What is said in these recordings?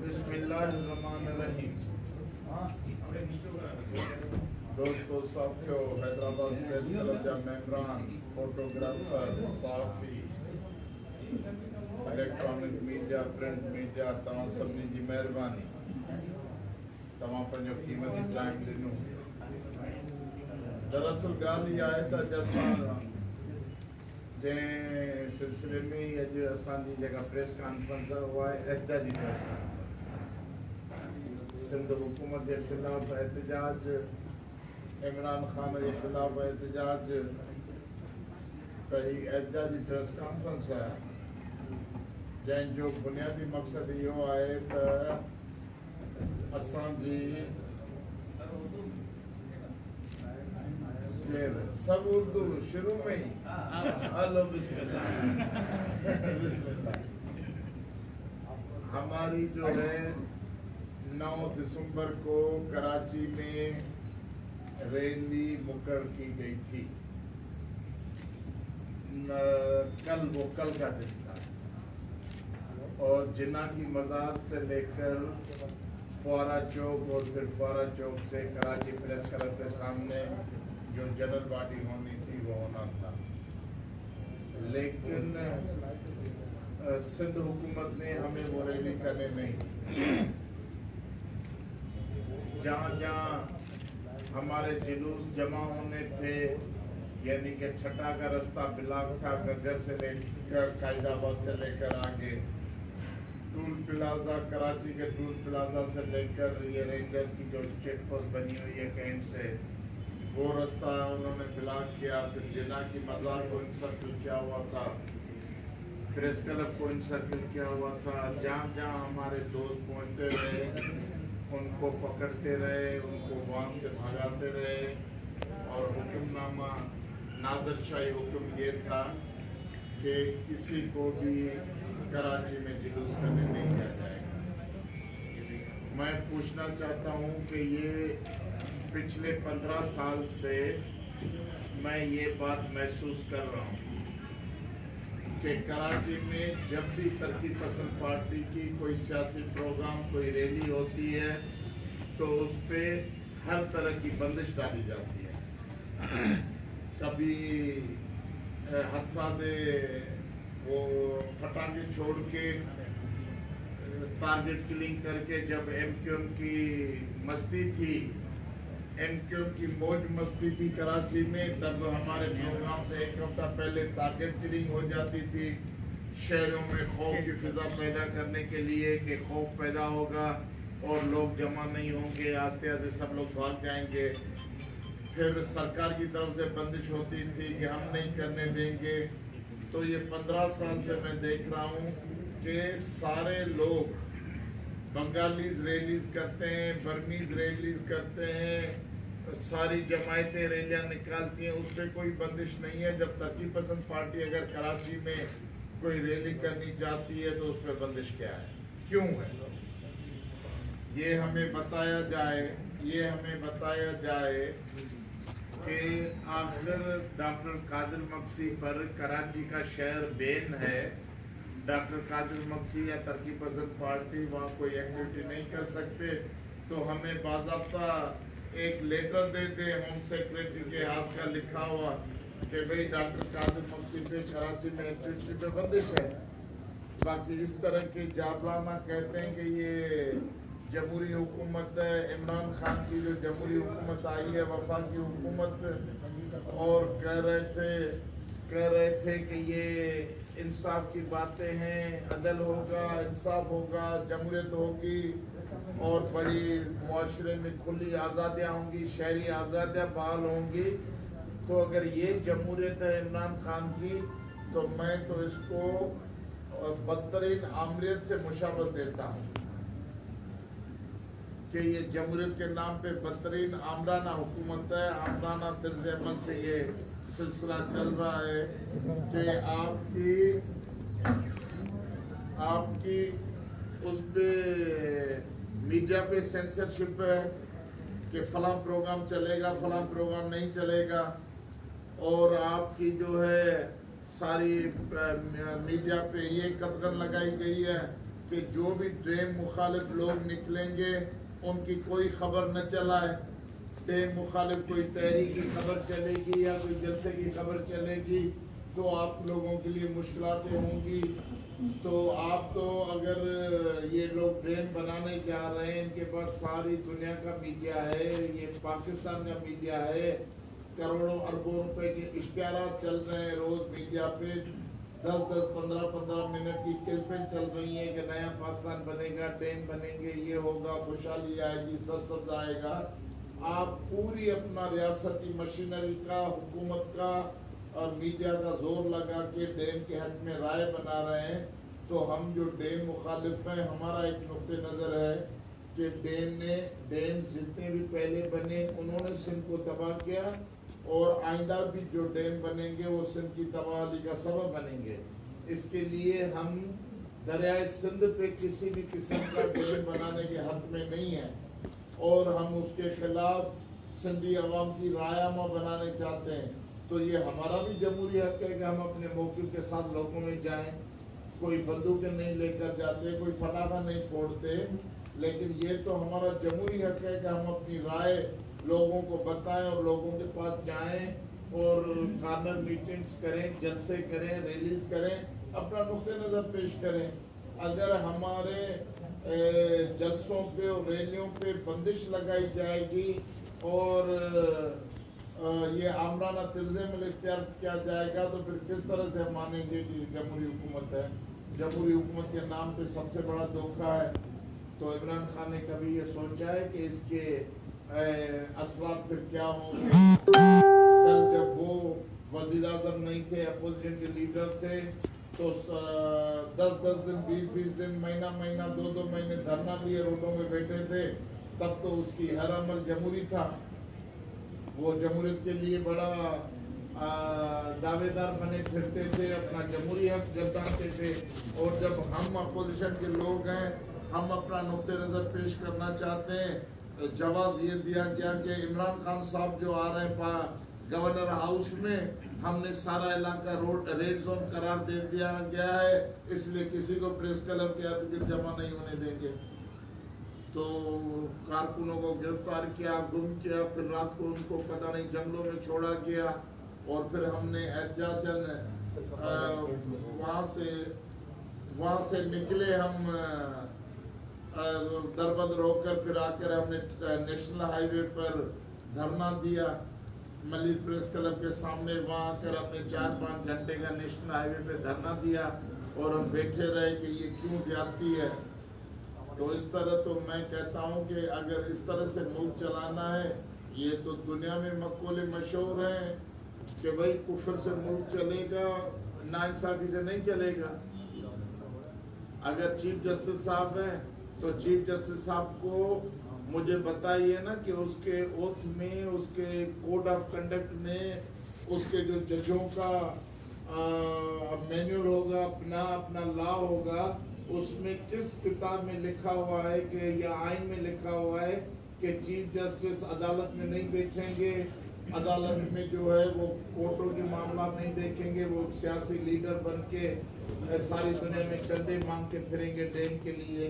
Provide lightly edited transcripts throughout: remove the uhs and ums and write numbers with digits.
बिस्मिल्लाहिर्रहमानिर्रहीम। दोस्तों, साथियों, हैदराबाद प्रेस क्लब जा मेंबरान, फोटोग्राफर, सहाफ़ी, इलेक्ट्रॉनिक मीडिया, प्रिंट मीडिया, तव्हां सभिनी जी महिरबानी। तव्हां पंहिंजो क़ीमती टाइम ॾिनो। दरअसल ॻाल्हि इहा आहे त अॼु असां जंहिं सिलसिले में ई अॼु असांजी जेका प्रेस कॉन्फ्रेंस आहे उहा आहे एहतजाजी प्रेस कॉन्फ्रेंस। सिंध हुकूमत जे ख़िलाफ़ एहतजाज, इमरान ख़ान जे ख़िलाफ़ एहतजाज, त ही एहतजाजी प्रेस कॉन्फ्रेंस आहे जंहिंजो बुनियादी मक़सदु इहो आहे त असांजी सब उर्दू शुरू में ही हेलो बिस्मिल्लाह बिस्मिल्लाह। हमारी जो है 9 दिसंबर को कराची में रैली मुकर की गई थी। कल का दिन था और जिन्ना की मज़ार से लेकर फुआरा चौक और फिर फुआरा चौक से कराची प्रेस क्लब के सामने जो जनरल बॉडी होनी थी वो होना था, लेकिन सिंध हुकूमत ने हमें वो रैली करने नहीं दी। जहाँ जहाँ हमारे जुलूस जमा होने थे, यानी कि छठा का रास्ता बिलाग था, गगर से लेकर कायदाबाद से लेकर आगे टूल प्लाजा, कराची के टूल प्लाजा से लेकर ये रेंजर्स की जो चेक पोस्ट बनी हुई है कैंट से, वो रास्ता उन्होंने ब्लॉक किया। फिर जिन्ना की मज़ार को इंसर्कल किया हुआ था, प्रेस क्लब को इंसर्कल किया हुआ था। जहाँ जहाँ हमारे दोस्त पहुँचते रहे उनको पकड़ते रहे, उनको वहाँ से भगाते रहे और हुक्मनामा नादरशाही हुक्म ये था कि किसी को भी कराची में जुलूस करने नहीं दिया जाएगा। मैं पूछना चाहता हूँ कि ये पिछले 15 साल से मैं ये बात महसूस कर रहा हूँ कि कराची में जब भी तरक्की पसंद पार्टी की कोई सियासी प्रोग्राम, कोई रैली होती है तो उस पर हर तरह की बंदिश डाली जाती है। कभी हथरादे वो पटाखे छोड़ के टारगेट किलिंग करके, जब एमक्यूएम की मस्ती थी, एमक्यूएम की मौज मस्ती थी कराची में, तब हमारे प्रोग्राम से एक हफ्ता पहले टारगेट किलिंग हो जाती थी शहरों में खौफ की फिजा पैदा करने के लिए कि खौफ पैदा होगा और लोग जमा नहीं होंगे, आस्ते आस्ते सब लोग भाग जाएंगे। फिर सरकार की तरफ से बंदिश होती थी कि हम नहीं करने देंगे। तो ये 15 साल से मैं देख रहा हूँ कि सारे लोग बंगालीज रैलीज करते हैं, बर्मीज रैलीज करते हैं, सारी जमायतें रैलियाँ निकालती हैं, उस पर कोई बंदिश नहीं है। जब तरक्की पसंद पार्टी अगर कराची में कोई रैली करनी चाहती है तो उस पर बंदिश क्या है, क्यों है, ये हमें बताया जाए कि आखिर डॉक्टर कादिर मक्सी पर कराची का शहर बैन है। डॉक्टर कादिर मक्सी या तरक्की पसंद पार्टी वहाँ कोई एक्टिविटी नहीं कर सकते, तो हमें बाज़ाब्ता एक लेटर दे दे होम सेक्रेटरी के हाथ का लिखा हुआ कि भाई डॉक्टर कादिर मक्सी पे कराची में एक्टिविटी पे बंदिश है। बाकी इस तरह के जाबराना कहते हैं कि ये जमहूरी हुकूमत है, इमरान खान की जो जमहूरी हुकूमत आई है, वफाकी हुकूमत, और कह रहे थे कि ये इंसाफ की बातें हैं, अदल होगा, इंसाफ होगा, जमहूरियत होगी और बड़ी मुआशरे में खुली आज़ादियाँ होंगी, शहरी आज़ादियाँ बहाल होंगी। तो अगर ये जमहूरियत है इमरान खान की, तो मैं तो इसको बदतरीन आमरीत से मुशाबत देता हूँ कि ये जमहूरियत के नाम पे बदतरीन आमराना हुकूमत है, आमराना तर्ज़ अमल से ये सिलसिला चल रहा है कि आपकी उस पे मीडिया पे सेंसरशिप है कि फलां प्रोग्राम चलेगा, फलां प्रोग्राम नहीं चलेगा, और आपकी जो है सारी मीडिया पे ये कदगन लगाई गई है कि जो भी ड्रेन मुखालिफ लोग निकलेंगे उनकी कोई खबर न चलाए। ड्रेन मुखालिफ कोई तहरीक की खबर चलेगी या कोई जलसे की खबर चलेगी तो आप लोगों के लिए मुश्किलातें होंगी। तो आप तो अगर ये लोग ड्रेन बनाने जा रहे हैं, इनके पास सारी दुनिया का मीडिया है, ये पाकिस्तान का मीडिया है, करोड़ों अरबों रुपए के इश्तिहार चल रहे हैं रोज मीडिया पे, 10-10, 15-15 मिनट की क्लिपें चल रही हैं कि नया पाकिस्तान बनेगा, डैम बनेंगे, ये होगा, खुशहाली आएगी, सरसब्ज आएगा। आप पूरी अपना रियासती मशीनरी का, हुकूमत का और मीडिया का जोर लगा के डैम के हक में राय बना रहे हैं। तो हम जो डैम मुखालिफ हैं, हमारा एक नुक्ते नज़र है कि डैम्स जितने भी पहले बने उन्होंने सिंध को तबाह किया, और आइंदा भी जो डैम बनेंगे वो सिंध की तबाही का सबब बनेंगे। इसके लिए हम दरियाए सिंध पे किसी भी किस्म का डैम बनाने के हक में नहीं है, और हम उसके खिलाफ सिंधी अवाम की रायनामा बनाने चाहते हैं। तो ये हमारा भी जमहूरी हक है कि हम अपने मौक़िफ़ के साथ लोगों में जाएं, कोई बंदूकें नहीं लेकर जाते, कोई पटाखा नहीं फोड़ते, लेकिन ये तो हमारा जमहूरी हक है कि हम अपनी राय लोगों को बताएं और लोगों के पास जाएं और कॉर्नर मीटिंग्स करें, जलसे करें, रैलीज करें, अपना नुक्ते नज़र पेश करें। अगर हमारे जलसों पे और रैलियों पे बंदिश लगाई जाएगी और ये आमराना तिरज़े में इख्तियार किया जाएगा तो फिर किस तरह से हम मानेंगे कि जमहूरी हुकूमत है। जमहूरी हुकूमत के नाम पे सबसे बड़ा धोखा है। तो इमरान खान ने कभी ये सोचा है कि इसके असरात फिर क्या होंगे? कल जब वो वज़ीर आज़म नहीं थे, अपोजिशन के लीडर थे, तो 10-10 दिन, 20-20 दिन, महीना 2-2 महीने धरना दिए, रोडों में बैठे थे, तब तो उसकी हर अमल जमहूरी था। वो जमहूरियत के लिए बड़ा दावेदार बने फिरते थे, अपना जमहूरी हक जताते थे। और जब हम अपोजिशन के लोग हैं, हम अपना नुक्ते नज़र पेश करना चाहते हैं, जवाब ये दिया गया कि इमरान खान साहब जो आ रहे हैं गवर्नर हाउस में, हमने सारा इलाका रेड जोन करार दे दिया गया है, इसलिए किसी को प्रेस क्लब के अधिकृत जमा नहीं होने देंगे। तो कारकुनों को गिरफ्तार किया, गुम किया, फिर रात को उनको पता नहीं जंगलों में छोड़ा गया, और फिर हमने एहतियातन वहाँ से निकले, हम दरबद रोककर फिर आकर हमने नेशनल हाईवे पर धरना दिया मलिक प्रेस क्लब के सामने। वहाँ आकर हमने 4-5 घंटे का नेशनल हाईवे पे धरना दिया, और हम बैठे रहे कि ये क्यों ज्यादती है। तो इस तरह तो मैं कहता हूँ कि अगर इस तरह से मुल्क चलाना है, ये तो दुनिया में मक़बूल मशहूर है कि भाई कुफर से मुल्क चलेगा, नाइंसाफ़ी से नहीं चलेगा। अगर चीफ जस्टिस साहब हैं तो चीफ जस्टिस साहब को मुझे बताइए ना कि उसके ओथ में, उसके कोड ऑफ कंडक्ट में, उसके जो जजों का मैनुअल होगा, अपना लॉ होगा, उसमें किस किताब में लिखा हुआ है कि, या आइन में लिखा हुआ है कि चीफ जस्टिस अदालत में नहीं बैठेंगे, अदालत में जो है वो कोर्टों के मामला नहीं देखेंगे, वो सियासी लीडर बन के सारी दुनिया में चंदे मांग के फिरेंगे डैम के लिए।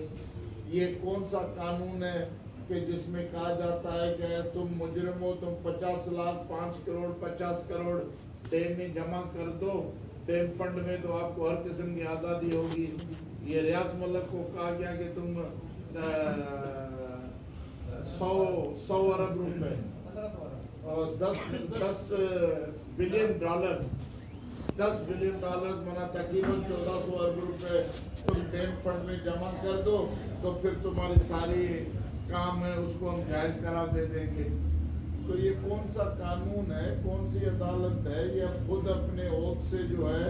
ये कौन सा कानून है कि जिसमें कहा जाता है कि तुम मुजरिम हो, तुम 50 लाख, 5 करोड़, 50 करोड़ डैम में जमा कर दो, डैम फंड में, तो आपको हर किस्म की आज़ादी होगी। ये रियाज मलिक को कहा गया कि तुम 100 अरब रुपए और 10 बिलियन डॉलर माना तकरीबन 1400 अरब रुपए तुम डैम फंड में जमा कर दो, तो फिर तुम्हारी सारी काम है उसको हम जायज़ करार दे देंगे। तो ये कौन सा कानून है, कौन सी अदालत है? ये खुद अपने ओथ से जो है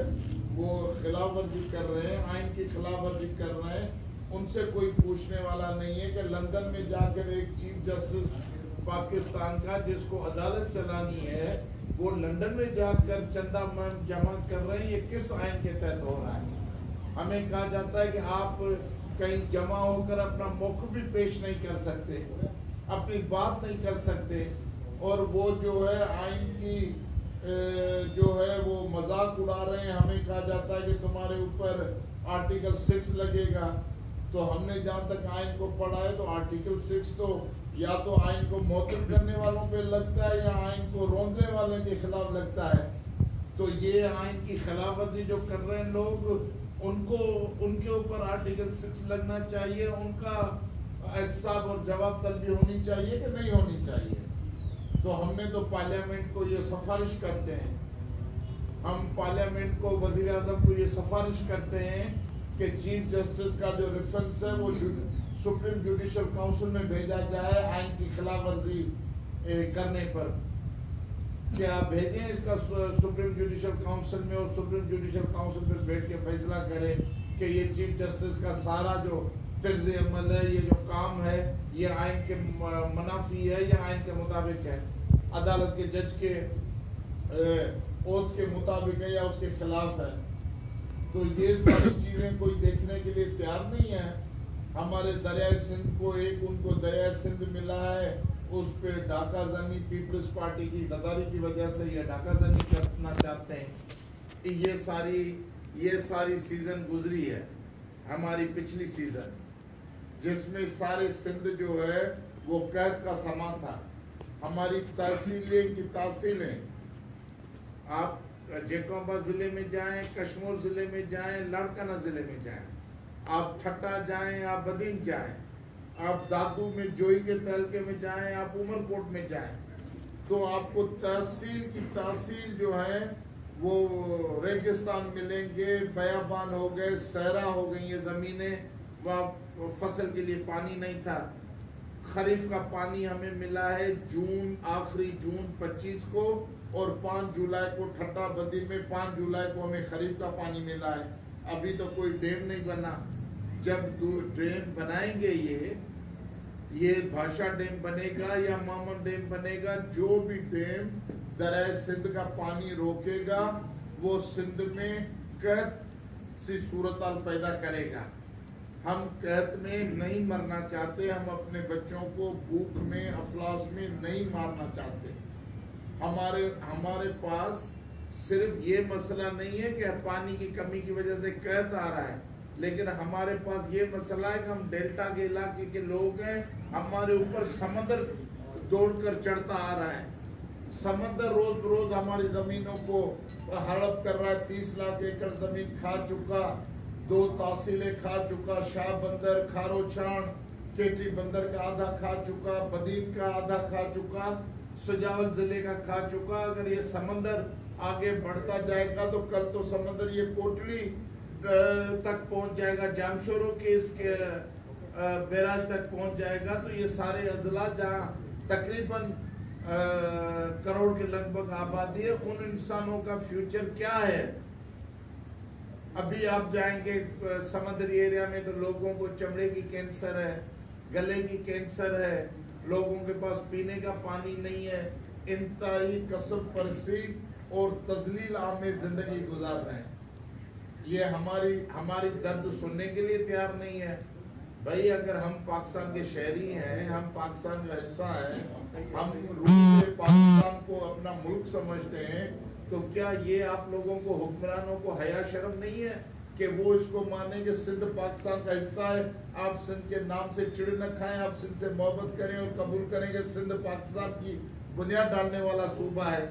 वो खिलाफ वर्जी कर रहे हैं, आइन की खिलाफ वर्जी कर रहे हैं। उनसे कोई पूछने वाला नहीं है कि लंदन में जाकर एक चीफ जस्टिस پاکستان کا جس کو عدالت چلانی ہے وہ لندن میں جا کر چندہ جمع کر رہے ہیں، یہ کس آئین کے تحت ہو رہا ہے؟ ہمیں کہا جاتا ہے کہ آپ کہیں جمع ہو کر اپنا موقف بھی پیش نہیں کر سکتے، اپنی بات نہیں کر سکتے، اور وہ جو ہے آئین کی جو ہے وہ مذاق اڑا رہے ہیں۔ ہمیں کہا جاتا ہے کہ تمہارے اوپر آرٹیکل 6 لگے گا، تو ہم نے جہاں تک آئین کو پڑھا ہے تو آرٹیکل 6 تو یا تو آئین کو معطل کرنے والوں پہ لگتا ہے یا آئین کو روندنے والے کے خلاف لگتا ہے۔ تو یہ آئین کی خلاف ورزی جو کر رہے ہیں لوگ، ان کے اوپر آرٹیکل 6 لگنا چاہیے، ان کا احتساب اور جواب طلبی ہونی چاہیے کہ نہیں ہونی چاہیے؟ تو ہم نے تو پارلیمنٹ کو یہ سفارش کرتے ہیں، ہم پارلیمنٹ کو، وزیر اعظم کو یہ سفارش کرتے ہیں کہ چیف جسٹس کا جو ریفرنس ہے وہ سپریم جوڈیشل کاؤنسل میں بھیجا جائے آئین کی خلاف ورزی کرنے پر۔ کیا بھیجیں اس کا سپریم جوڈیشل کاؤنسل میں، اور سپریم جوڈیشل کاؤنسل پر بیٹھ کے فیصلہ کرے کہ یہ چیف جسٹس کا سارا جو طرز عمل ہے، یہ جو کام ہے، یہ آئین کے منافی ہے یا آئین کے مطابق ہے، عدالت کے جج کے اوتھ کے مطابق ہے یا اس کے خلاف ہے؟ تو یہ ساری چیزیں کوئی دیکھنے کے لیے تیار نہیں ہے۔ ہمارے دریائے سندھ کو ان کو دریائے سندھ ملا ہے، اس پہ ڈھاکہ زنی پیپلز پارٹی کی غداری کی وجہ سے یہ ڈھاکہ زنی کرنا چاہتے ہیں۔ یہ ساری سیزن گزری ہے، ہماری پچھلی سیزن، جس میں سارے سندھ جو ہے وہ قحط کا سما تھا۔ ہماری تحصیلیں آپ جیکوبا ضلع میں جائیں، کشمور ضلع میں جائیں، لاڑکانہ ضلع میں جائیں، آپ ٹھٹا جائیں، آپ بدین جائیں، آپ دادو میں جوئی کے تہلکے میں جائیں، آپ عمر کوٹ میں جائیں، تو آپ کو تحصیل جو ہے وہ ریگستان ملیں گے، بیابان ہو گئے، صحرا ہو گئی یہ زمینیں، وہاں فصل کے لیے پانی نہیں تھا۔ خریف کا پانی ہمیں ملا ہے آخری جون 25 کو، اور 5 جولائی کو ٹھٹا بدین میں 5 جولائی کو ہمیں خریف کا پانی ملا ہے۔ ابھی تو کوئی ڈیم نہیں بنا۔ جب ڈیم بنائیں گے یہ بھاشا ڈیم بنے گا یا مامن ڈیم بنے گا، جو بھی ڈیم دریائے سندھ کا پانی روکے گا وہ سندھ میں قحط سی صورتحال پیدا کرے گا۔ ہم قحط میں نہیں مرنا چاہتے، ہم اپنے بچوں کو بھوک میں افلاس میں نہیں مارنا چاہتے۔ ہمارے پاس صرف یہ مسئلہ نہیں ہے کہ پانی کی کمی کی وجہ سے قحط آ رہا ہے، لیکن ہمارے پاس یہ مسئلہ ہے کہ ہم ڈیلٹا کے علاقے کے لوگ ہیں، ہمارے اوپر سمندر دوڑ کر چڑھتا آ رہا ہے۔ سمندر روز بروز ہماری زمینوں کو ہڑپ کر رہا ہے۔ 30 لاکھ ایکڑ زمین کھا چکا، 2 تحصیلیں کھا چکا، شاہ بندر، کھارو چھان، کیٹی بندر کا آدھا کھا چکا، بدین کا آدھا کھا چکا، سجاول ضلع کا کھا چکا۔ اگر یہ سمندر آگے بڑھتا جائے گا تو کل تو سمندر یہ کوٹلی تک پہنچ جائے گا، جامشورو کے اس کے بیراج تک پہنچ جائے گا، تو یہ سارے اضلاع جہاں تقریباً کروڑ کے لگ بھگ آبادی ہے، ان انسانوں کا فیوچر کیا ہے؟ ابھی آپ جائیں گے سمندری ایریا میں تو لوگوں کو چمڑے کی کینسر ہے، گلے کی کینسر ہے، لوگوں کے پاس پینے کا پانی نہیں ہے، انتہائی کسب پرسی اور تذلیل آمیز زندگی گزار رہے ہیں۔ یہ ہماری درد سننے کے لیے تیار نہیں ہے۔ بھائی اگر ہم پاکستان کے شہری ہیں، ہم پاکستان کا حصہ ہیں، ہم روح سے پاکستان کو اپنا ملک سمجھتے ہیں، تو کیا یہ آپ لوگوں کو حکمرانوں کو حیا شرم نہیں ہے کہ وہ اس کو مانیں کہ سندھ پاکستان کا حصہ ہے؟ آپ سندھ کے نام سے چڑ نہ کھائیں، آپ سندھ سے محبت کریں اور قبول کریں کہ سندھ پاکستان کی بنیاد ڈالنے والا صوبہ ہے،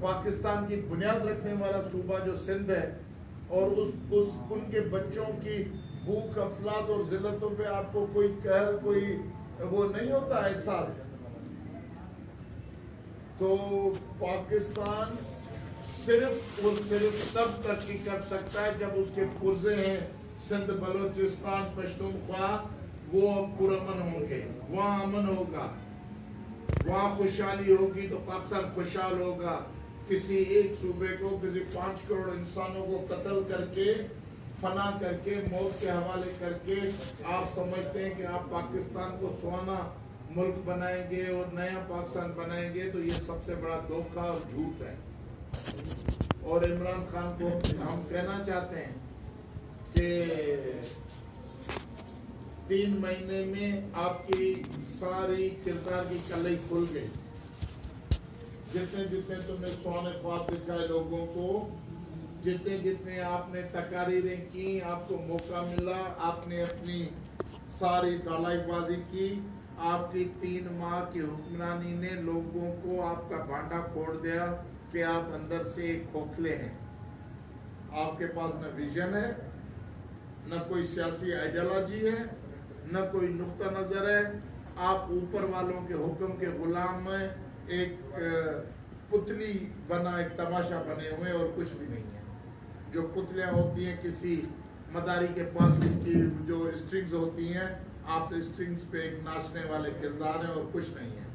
پاکستان کی بنیاد رکھنے والا صوبہ جو سندھ ہے، اور ان کے بچوں کی بھوک افلاس اور ذلتوں پہ آپ کو کوئی قہر، کوئی وہ نہیں ہوتا احساس؟ تو پاکستان صرف اور صرف تب ترقی کر سکتا ہے جب اس کے پرزے ہیں سندھ، بلوچستان، پشتونخوا، وہ پرامن ہوں گے، وہاں امن ہوگا، وہاں خوشحالی ہوگی تو پاکستان خوشحال ہوگا۔ کسی ایک صوبے کو، کسی 5 کروڑ انسانوں کو قتل کر کے، فنا کر کے، موت کے حوالے کر کے آپ سمجھتے ہیں کہ آپ پاکستان کو سونا मुल्क बनाएंगे और नया पाकिस्तान बनाएंगे, तो ये सबसे बड़ा धोखा और झूठ है। और इमरान खान को हम कहना चाहते हैं कि 3 महीने में आपकी सारी किरदार की कलई खुल गई। जितने जितने तुमने सुहाने ख्वाब दिखाए लोगों को, जितने जितने आपने तकारीरें की, आपको मौका मिला, आपने अपनी सारी डालाईबाजी की। आपकी 3 माह की हुक्मरानी ने लोगों को आपका भांडा फोड़ दिया कि आप अंदर से खोखले हैं। आपके पास न विजन है, न कोई सियासी आइडियोलॉजी है, न कोई नुक्ता नजर है। आप ऊपर वालों के हुक्म के गुलाम में एक पुतली बना, एक तमाशा बने हुए और कुछ भी नहीं है। जो पुतलियां होती हैं किसी मदारी के पास, उनकी जो स्ट्रिंग्स होती हैं, आप स्ट्रिंग्स पे एक नाचने वाले किरदार हैं और कुछ नहीं है।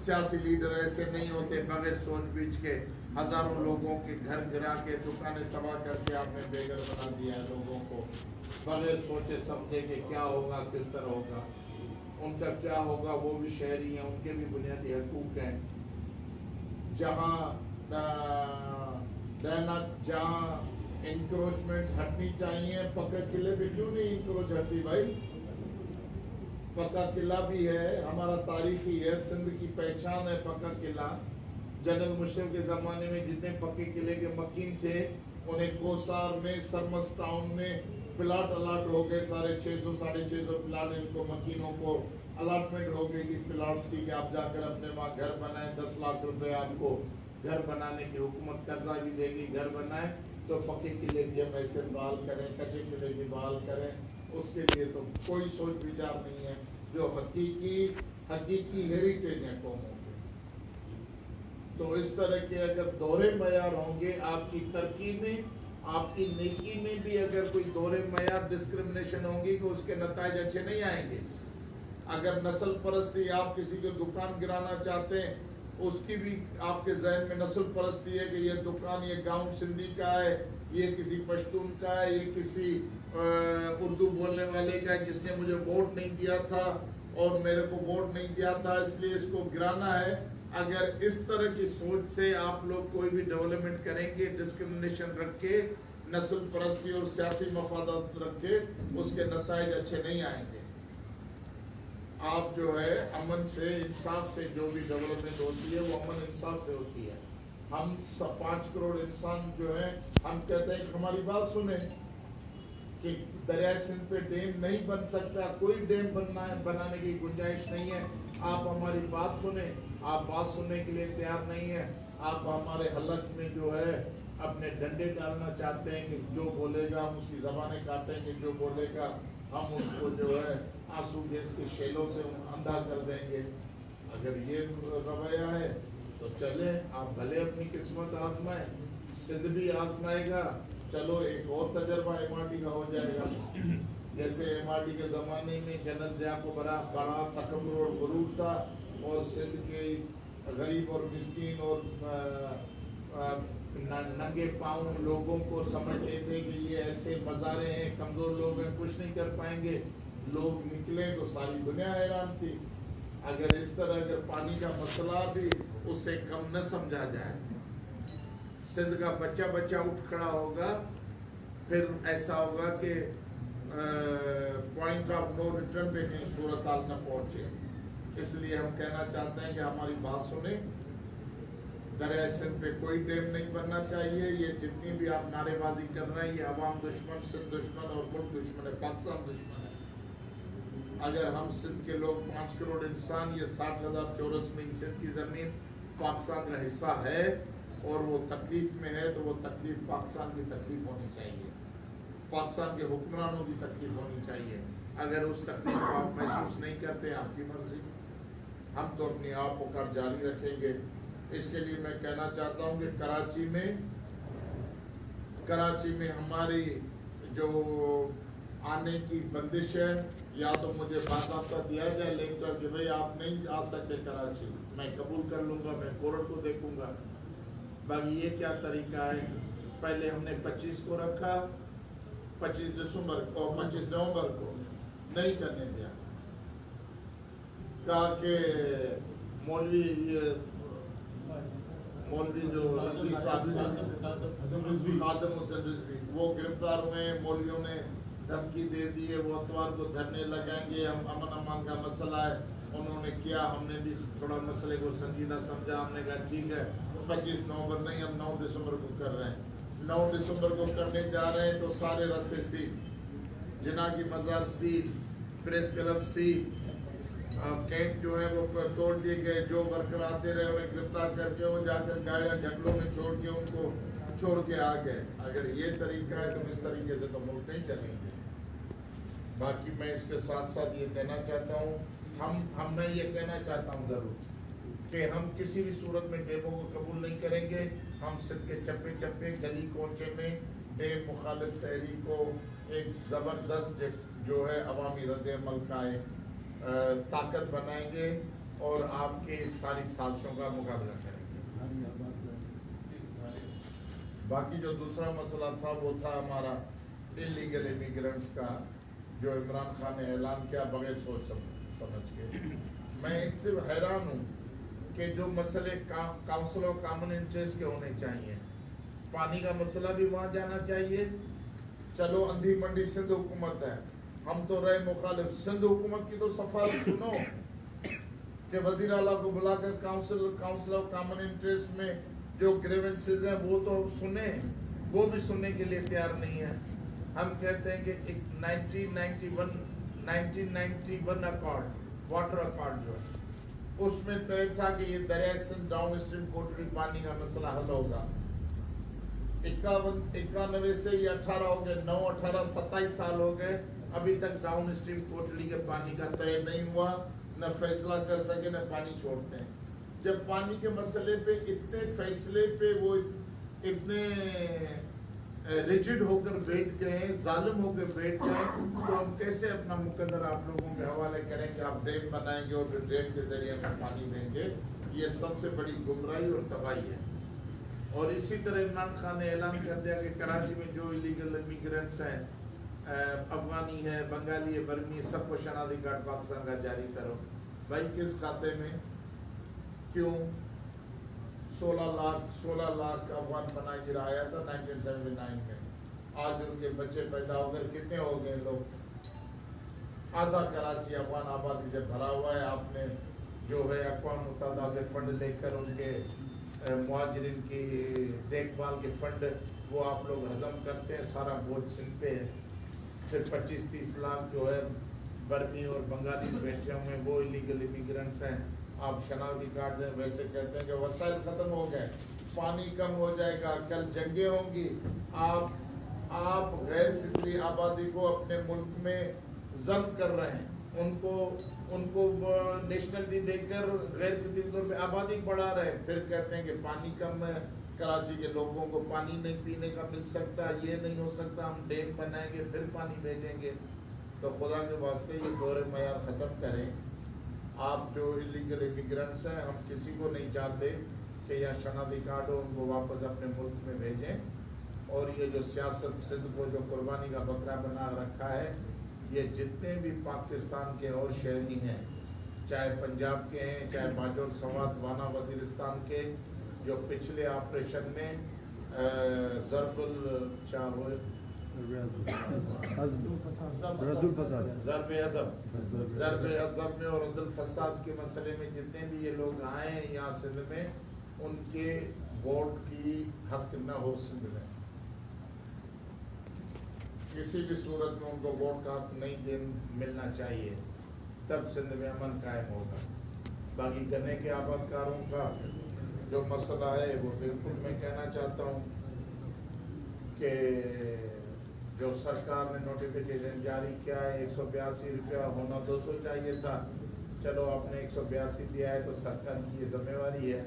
सियासी लीडर ऐसे नहीं होते, बगैर सोच बीच के हजारों लोगों के घर गिरा के, दुकानें तबाह करके आपने बेघर बना दिया है लोगों को, बगैर सोचे समझे कि क्या होगा, किस तरह होगा, उनका क्या होगा। वो भी शहरी हैं, उनके भी बुनियादी हकूक हैं। जहाँ रहना, जहाँ इंक्रोचमेंट हटनी चाहिए, पक्का किले पे क्यों नहीं इंक्रोच हटती भाई? पक्का किला भी है, हमारा तारीखी है, सिंध की पहचान है पक्का किला। जनरल मुशर्रफ के ज़माने में जितने पक्के किले के मकीन थे, उन्हें कोसार में, सरमस टाउन में प्लाट अलाट हो गए, 650 साढ़े 600 प्लाट इनको मकीनों को अलाटमेंट हो गई कि प्लाट्स की, कि आप जाकर अपने वहाँ घर बनाएं। 10 लाख रुपए आपको घर बनाने की हुकूमत कर्जा भी देगी, घर बनाए तो पक्के किले की हम ऐसे बहाल करें, कच्चे किले की बहाल करें। उसके लिए तो कोई सोच विचार नहीं है। जो हकीकी हेरिटेज है कौमों के, तो इस तरह के अगर दोहरे मयार होंगे आपकी तरक्की में, आपकी नेकी में भी अगर कोई दोहरे मयार डिस्क्रिमिनेशन होंगी तो उसके नताइज अच्छे नहीं आएंगे। अगर नस्ल परस्ती, आप किसी को दुकान गिराना चाहते हैं, उसकी भी आपके जहन में नस्ल परस्ती है कि ये दुकान, ये गांव सिंधी का है, ये किसी पश्तून का है, ये किसी उर्दू बोलने वाले का है जिसने मुझे वोट नहीं दिया था और मेरे को वोट नहीं दिया था इसलिए इसको गिराना है। अगर इस तरह की सोच से आप लोग कोई भी डेवलपमेंट करेंगे, डिस्क्रिमिनेशन रख के, नस्ल परस्ती और सियासी मफादात रख के, उसके नताइज अच्छे नहीं आएंगे। आप जो है अमन से, इंसाफ से जो भी डेवलपमेंट होती है वो अमन इंसाफ से होती है। हम सब 5 करोड़ इंसान जो है, हम कहते हैं कि हमारी बात सुने कि दरिया सिंध पे डैम नहीं बन सकता, कोई डैम बनाने की गुंजाइश नहीं है। आप हमारी बात सुने, आप बात सुनने के लिए तैयार नहीं है। आप हमारे हलक में जो है अपने डंडे डालना चाहते हैं कि जो बोलेगा हम उसकी ज़बानें काटेंगे, जो बोलेगा हम उसको जो है आंसू गैस के शेलों से अंधा कर देंगे। अगर ये रवैया है तो चले, आप भले अपनी किस्मत आजमाएं, सिंध भी आजमाएगा। चलो एक और तजर्बा MRD का हो जाएगा। जैसे MRD के ज़माने में जनरल ज़िया को बड़ा तकब्बुर और गुरूर था और सिंध के गरीब और मिस्कीन और नंगे पाँव लोगों को समझते थे कि ये ऐसे मज़ारे हैं, कमज़ोर लोग हैं, कुछ नहीं कर पाएंगे। लोग निकले तो सारी दुनिया हैरान थी। अगर इस तरह अगर पानी का मसला भी उससे कम न समझा जाए, सिंध का बच्चा बच्चा उठ खड़ा होगा, फिर ऐसा होगा कि पॉइंट ऑफ नो रिटर्न पे कहीं सूरत हाल न पहुंचे। इसलिए हम कहना चाहते हैं कि हमारी बात सुने। दरिया सिंध पे कोई डैम नहीं बनना चाहिए। ये जितनी भी आप नारेबाजी कर रहे हैं, ये अवाम दुश्मन, सिंध दुश्मन और मुल्क दुश्मन है, पाकिस्तान दुश्मन है। अगर हम सिंध के लोग 5 करोड़ इंसान, ये 60,000 चौरस मील सिंध की ज़मीन पाकिस्तान का हिस्सा है और वो तकलीफ में है, तो वो तकलीफ पाकिस्तान की तकलीफ होनी चाहिए, पाकिस्तान के हुक्मरानों की तकलीफ होनी चाहिए। अगर उस तकलीफ को आप महसूस नहीं करते, आपकी मर्जी, हम तो अपनी आप पुकार जारी रखेंगे। इसके लिए मैं कहना चाहता हूँ कि कराची में हमारी जो आने की बंदिश है, या तो मुझे बाकायदा दिया जाए लेक्चर कि भाई आप नहीं आ सकते कराची, मैं कबूल कर लूँगा, मैं कोर्ट को देखूँगा। बाकी ये क्या तरीका है? पहले हमने 25 को रखा, 25 दिसंबर को, 25 नवंबर को नहीं करने दिया। کہا کہ مولوی جو رضوی صاحب خادم حسین رضوی وہ گرفتار ہوئے ہیں، مولویوں نے دھمکی دے دی ہے، وہ اتوار کو دھرنے لگائیں گے، ہم امن امان کا مسئلہ ہے، انہوں نے کیا، ہم نے بھی تھوڑا مسئلے کو سنجیدہ سمجھا، ہم نے کہا ٹھیک ہے 25 نومبر نہیں، ہم 9 دسمبر کو کر رہے ہیں، 9 دسمبر کو کرنے جا رہے ہیں تو سارے راستے سیل، جناح کی مزار seal, press club seal, camp جو ہیں وہ توڑ دیے گئے، جو ورکر آتے رہے انہیں گرفتار کر کے وہ جا کر گاڑیاں جنگلوں میں چھوڑ کے ان کو چھوڑ کے آ گئے۔ اگر یہ طریقہ ہے تو اس طریقے سے تو ملک نہیں چلیں گے۔ باقی میں اس کے ساتھ ساتھ یہ کہنا چاہتا ہوں، میں یہ کہنا چاہتا ہوں ضرور کہ ہم کسی بھی صورت میں ڈیموں کو قبول نہیں کریں گے۔ ہم سندھ کے چپے چپے گلی کوچے میں ڈیم مخالف تحریک کو ایک زبردست جو ہے عوامی رد عمل کا ایک طاقت بنائیں گے اور آپ کے ساری سازشوں کا مقابلہ کریں گے۔ باقی جو دوسرا مسئلہ تھا وہ تھا ہمارا انلیگل امیگرنٹس کا، جو عمران خان نے اعلان کیا بغیر سوچ سمجھ کے۔ میں ان سے حیران ہوں کہ جو مسئلے کاؤنسل آف کامن انٹرسٹ کے ہونے چاہیے، پانی کا مسئلہ بھی وہاں جانا چاہیے۔ چلو اندھی منڈی سندھ حکومت ہے، ہم تو رہے مخالف، سندھ حکومت کی تو سفارش سنو کہ وزیر اعلیٰ کو بلا کر کاؤنسل آف کامن انٹرسٹ میں جو گریونسز ہیں وہ تو سنیں، وہ بھی سننے کے لیے تیار نہیں ہے۔ ہم کہتے ہیں کہ 1991 اکارڈ، واٹر اکارڈ جو ہے اس میں طے تھا کہ یہ دریائے سندھ ڈاؤن اسٹریم کوٹلی پانی کا مسئلہ حل ہوگا۔ 91 سے یہ 18 ہو گئے، 9 18 27 سال ہو گئے، ابھی تک ڈاؤن اسٹریم کوٹلی کے پانی کا طے نہیں ہوا، نہ فیصلہ کر سکے نہ پانی چھوڑتے ہیں۔ جب پانی کے مسئلے پہ اتنے فیصلے پہ وہ اتنے ریجڈ ہو کر بیٹھ گئے ہیں، ظالم ہو کر بیٹھ گئے، تو ہم کیسے اپنا مقدر آپ لوگوں کے حوالے کریں کہ آپ ڈیم بنائیں گے اور پھر ڈیم کے ذریعے ہمیں پانی دیں گے؟ یہ سب سے بڑی گمراہی اور تباہی ہے۔ اور اسی طرح عمران خان نے اعلان کر دیا کہ کراچی میں جو انلیگل امیگرنٹس ہیں، افغانی ہے، بنگالی ہے، برمی ہے، سب کو شناختی کارڈ پاکستان کا جاری کرو۔ بھائی کس کھاتے میں؟ کیوں؟ 16 لاکھ افغان پناہ گزین آیا تھا 1979 میں، آج ان کے بچے پیدا ہو گئے، کتنے ہو گئے لوگ؟ آدھا کراچی افغان آبادی سے بھرا ہوا ہے۔ آپ نے جو ہے اقوام متحدہ سے فنڈ لے کر ان کے مہاجرین کی دیکھ بھال کے فنڈ وہ آپ لوگ ہضم کرتے ہیں، سارا بوجھ سن پہ ہے۔ پھر 25-30 لاکھ جو ہے برمی اور بنگالی بیٹھے ہوئے ہیں، وہ انلیگل امیگرنٹس ہیں۔ آپ شناختی کارڈ دیں، ویسے کہتے ہیں کہ وسائل ختم ہو گئے، پانی کم ہو جائے گا، کل جنگیں ہوں گی، آپ غیر فطری آبادی کو اپنے ملک میں ضم کر رہے ہیں، ان کو نیشنلٹی دے کر غیر فطری طور پہ آبادی بڑھا رہے ہیں، پھر کہتے ہیں کہ پانی کم ہے، کراچی کے لوگوں کو پانی نہیں پینے کا مل سکتا، یہ نہیں ہو سکتا، ہم ڈیم بنائیں گے پھر پانی بھیجیں گے۔ تو خدا کے واسطے یہ دور معیار ختم کریں۔ آپ جو انلیگل امیگرنٹس ہیں، ہم کسی کو نہیں چاہتے کہ یہاں شناختی کارڈ ہو، ان کو واپس اپنے ملک میں بھیجیں۔ اور یہ جو سیاست سندھ کو جو قربانی کا بکرا بنا رکھا ہے، یہ جتنے بھی پاکستان کے اور شہری ہیں، چاہے پنجاب کے ہیں، چاہے باجوڑ سوات وانا وزیرستان کے، جو پچھلے آپریشن میں ضرب عضب میں اور رد الفساد کے مسئلے میں جتنے بھی یہ لوگ آئے ہیں یہاں سندھ میں، ان کے ووٹ کی حق نہ ہو سندھ میں، کسی بھی صورت میں ان کو ووٹ کا حق نہیں ملنا چاہیے، تب سندھ میں امن قائم ہوگا۔ باقی گنے کے آباد کاروں کا جو مسئلہ ہے وہ بالکل میں کہنا چاہتا ہوں کہ جو سرکار نے نوٹیفیکیشن جاری کیا ہے 182 روپیہ ہونا 200 چاہیے تھا، چلو آپ نے 182 دیا ہے تو سرکار کی یہ ذمہ داری ہے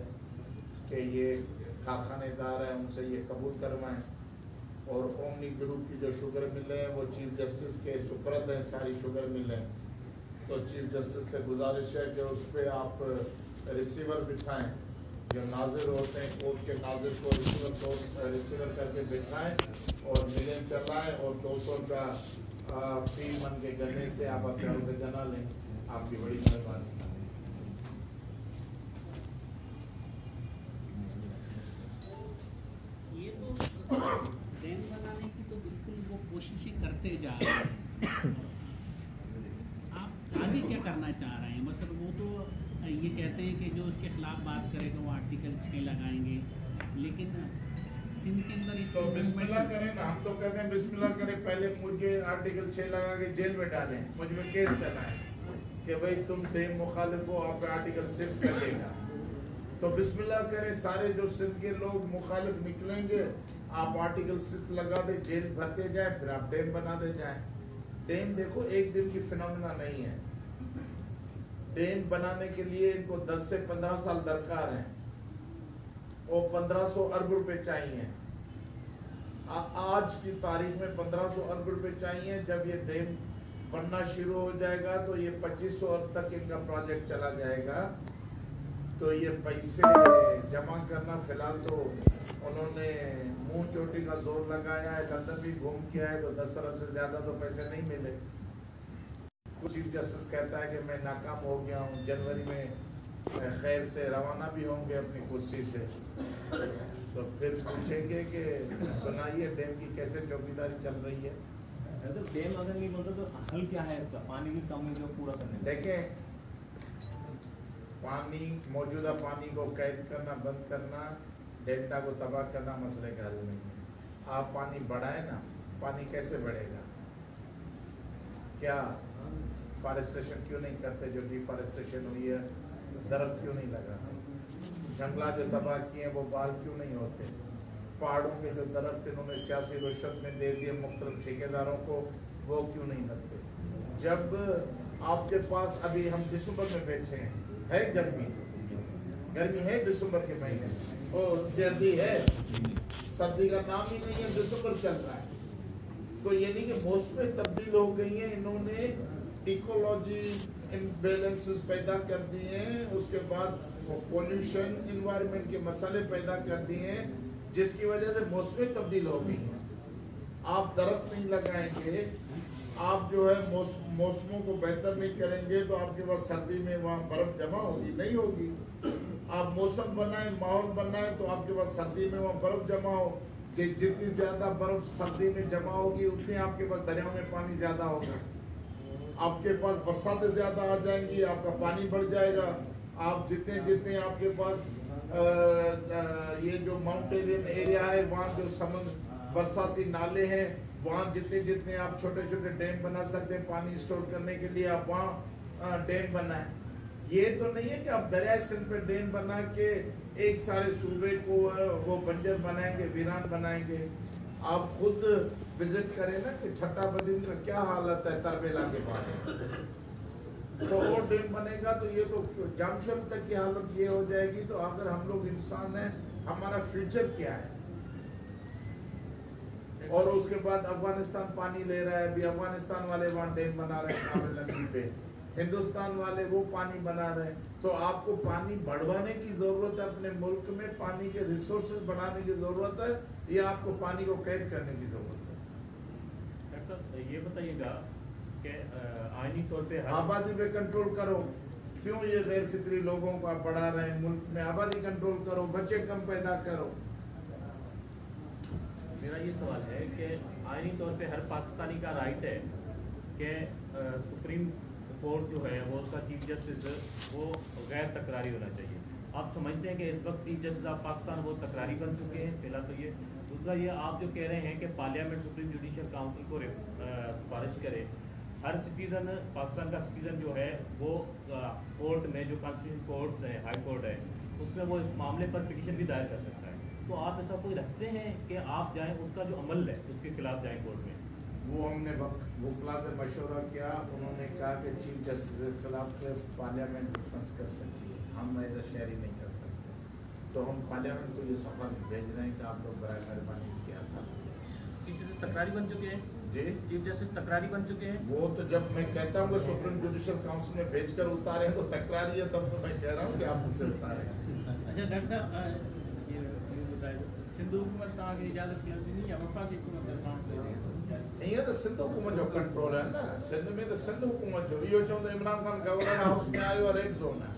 کہ یہ کارخانے دار ہیں ان سے یہ قبول کروائیں۔ اور اومنی گروپ کی جو شوگر ملیں ہیں وہ چیف جسٹس کے سپرد ہیں، ساری شوگر ملیں، تو چیف جسٹس سے گزارش ہے کہ اس پہ آپ ریسیور بٹھائیں، جو ناظر ہوتے ہیں کورٹ کے ناظر کو ریسیور کر کے بٹھائیں اور ملیں چلائیں، اور 200 کا فی من کے گنے سے آپ 18 روپے گنا لیں، آپ کی بڑی مہربانی۔ कोशिशें करते जा रहे हैं, आप आगे क्या करना चाह रहे हैं? मतलब वो तो ये कहते हैं कि जो उसके खिलाफ बात करेगा वो आर्टिकल 6 लगाएंगे, लेकिन सिंध के अंदर इस तो बिस्मिल्लाह करें ना, हम तो कहते हैं बिस्मिल्लाह करें, पहले मुझे आर्टिकल 6 लगा के जेल में डालें, मुझ में केस चलाएं कि भाई तुम डेम मुखालिफ हो, आप पे आर्टिकल 6 लगेगा। तो बिस्मिल्लाह करें, सारे जो सिंध के लोग मुखालिफ निकलेंगे, आप आर्टिकल 6 लगा दे, जेल भरते जाए, फिर आप डैम बना दे जाए। डैम देखो एक दिन की फिनोमिना नहीं है, डैम बनाने के लिए इनको 10 से 15 साल दरकार है और 1500 अरब रुपए चाहिए। आज की तारीख में 1500 अरब रुपए चाहिए। जब ये डैम बनना शुरू हो जाएगा तो ये 2500 अरब तक इनका प्रोजेक्ट चला जाएगा। तो ये पैसे जमा करना, फिलहाल तो उन्होंने मुंह चोटी का जोर लगाया है, लंदन भी घूम के आए, तो 10 अरब से ज्यादा तो पैसे नहीं मिले। चीफ जस्टिस कहता है कि मैं नाकाम हो गया हूँ, जनवरी में खैर से रवाना भी होंगे अपनी कुर्सी से, तो फिर पूछेंगे कि सुनाइए डैम की कैसे चौकीदारी चल रही है। तो डैम अगर नहीं बनता तो हल क्या है इसका, पानी की कमी जो पूरा करने? देखें, पानी, मौजूदा पानी को कैद करना, बंद करना, डेल्टा को तबाह करना मसले का हल नहीं है। आप पानी बढ़ाए ना, पानी कैसे बढ़ेगा? क्या फॉरेस्टेशन क्यों नहीं करते? जो डिफॉरेस्टेशन हुई है, दरख्त क्यों नहीं लगाते? जंगला जो तबाह किए वो बाल क्यों नहीं होते? पहाड़ों के जो दरख्त इन्होंने सियासी रुश्वत में दे दिए मुख्तलिफ ठेकेदारों को, वो क्यों नहीं लगते? जब आपके पास, अभी हम दिसंबर में बैठे हैं, है गर्मी, गर्मी है दिसंबर के महीने, और सर्दी है, सर्दी का नाम ही नहीं है, दिसंबर चल रहा है। तो यानी कि मौसमें तब्दील हो गई हैं, इन्होंने इकोलॉजी इम्बैलेंसेस पैदा कर दिए हैं, उसके बाद पोल्यूशन, इन्वायरमेंट के मसाले पैदा कर दिए हैं, जिसकी वजह से मौसमें तब्दील हो गई हैं। आप दरख्त नहीं लगाएंगे, आप जो है मौसमों को बेहतर नहीं करेंगे, तो आपके पास सर्दी में वहाँ बर्फ जमा होगी? नहीं होगी। आप मौसम बनाए, माहौल बनाए, तो आपके पास सर्दी में वहाँ बर्फ जमा हो, कि जितनी ज्यादा बर्फ सर्दी में जमा होगी उतनी आपके पास दरियाओं में पानी ज्यादा होगा, आपके पास बरसातें ज्यादा आ जाएंगी, आपका पानी बढ़ जाएगा। आप जितने जितने आपके पास ये जो माउंटेनियन एरिया है, वहाँ जो समुद्र बरसाती नाले हैं, वहाँ जितने जितने आप छोटे छोटे डैम बना सकते हैं पानी स्टोर करने के लिए, आप वहाँ डैम बनाएं। ये तो नहीं है कि आप दरिया सिंध पे डैम बना के एक सारे सूबे को वो बंजर बनाएंगे, वीरान बनाएंगे। आप खुद विजिट करें ना कि छठा बदीन का क्या हालत है तरबेला के बाद, तो वो डैम बनेगा तो ये तो जामशेद तक की हालत ये हो जाएगी। तो अगर हम लोग इंसान हैं, हमारा फ्यूचर क्या है? और उसके बाद अफगानिस्तान पानी ले रहा है, अभी अफगानिस्तान वाले वहाँ डैम बना रहे हैं काबिल नदी पे, हिंदुस्तान वाले वो पानी बना रहे हैं। तो आपको पानी बढ़वाने की जरूरत है, अपने मुल्क में पानी के रिसोर्सेज बढ़ाने की जरूरत है, या आपको पानी को कैद करने की जरूरत है? डॉक्टर ये बताइएगा कि आईनी तौर पे आबादी पे कंट्रोल करो। क्यों ये गैर फितरी लोगों को आप बढ़ा रहे हैं? मुल्क में आबादी कंट्रोल करो, बच्चे कम पैदा करो। मेरा ये सवाल है कि आईनी तौर पे हर पाकिस्तानी का राइट है कि सुप्रीम कोर्ट जो है वो उसका चीफ जस्टिस वो गैर तकरारी होना चाहिए। आप समझते हैं कि इस वक्त चीफ जस्टिस ऑफ पाकिस्तान वो तकरारी बन चुके हैं? पहला तो ये। दूसरा ये आप जो कह रहे हैं कि पार्लियामेंट सुप्रीम जुडिशल काउंसिल को सिफारिश करे, हर सिटीजन, पाकिस्तान का सिटीजन जो है वो कोर्ट में जो कॉन्स्टिट्यूशन कोर्ट्स है, हाई कोर्ट है, उसमें वो इस मामले पर पिटीशन भी दायर कर सकता है। तो आप ऐसा कोई रखते हैं कि आप जाएं, उसका जो अमल है उसके खिलाफ जाएं कोर्ट में? वो हमने वकला से मशवरा किया, उन्होंने कहा कि चीफ जस्टिस के खिलाफ पार्लियामेंट डिफेंस कर सकती है, हम शेयरिंग नहीं कर सकते। तो हम पार्लियामेंट को ये सफर भेज रहे हैं कि आप लोग बराए मेहरबानी इसके आधार चीफ जस्टिस तकरारी बन चुके हैं जी, चीफ जस्टिस तकरारी बन चुके हैं। वो तो जब मैं कहता हूँ कि सुप्रीम जुडिशल काउंसिल में भेजकर उतारे तो तकरारी है, तब तो मैं कह रहा हूँ कि आप मुझसे उतारे। अच्छा डॉक्टर साहब, सिंधु हुकूमत तव्हांखे इजाज़त ॾिनी या वफ़ाक़ी हुकूमत? ईअं त सिंध हुकूमत जो कंट्रोल है ना, सिंध में तो सिंध हुकूमत जो, इहो चवंदो इमरान खान गवर्नर हाउस में आयो, रेड ज़ोन है।